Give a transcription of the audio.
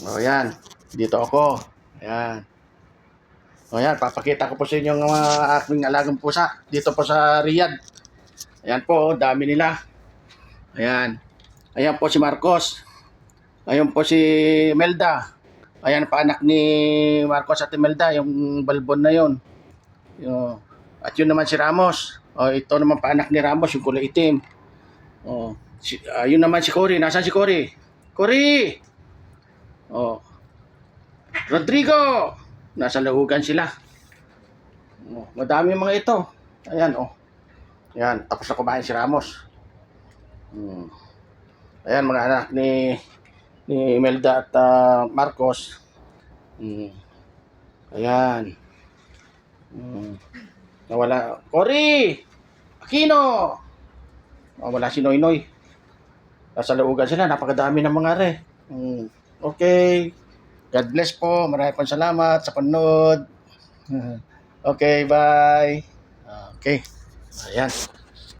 O yan, dito ako. Ayan. O yan, papakita ko po sa inyo ang mga aking alagang pusa. Dito po sa Riyadh. Ayan po, dami nila. Ayan. Ayan po si Marcos. Ayan po si Melda. Ayan pa anak ni Marcos at Imelda, yung balbon na yon. At yun naman si Ramos. O, ito naman pa anak ni Ramos, yung kulay itim. O, yun naman si Cory. Nasaan si Cory? Cory! O, Rodrigo! Nasa lahugan sila. O, madami mga ito. Ayan, o. Ayan, tapos na kumain si Ramos. Ayan, mga anak ni Imelda at Marcos. Ayan. Nawala. Cory! Aquino! Oh, wala si Noy Noy. Nasa laugan sila. Napakadami ng mga are. Okay. God bless po. Maraming pong salamat sa panonood. Okay, bye. Okay. Ayan.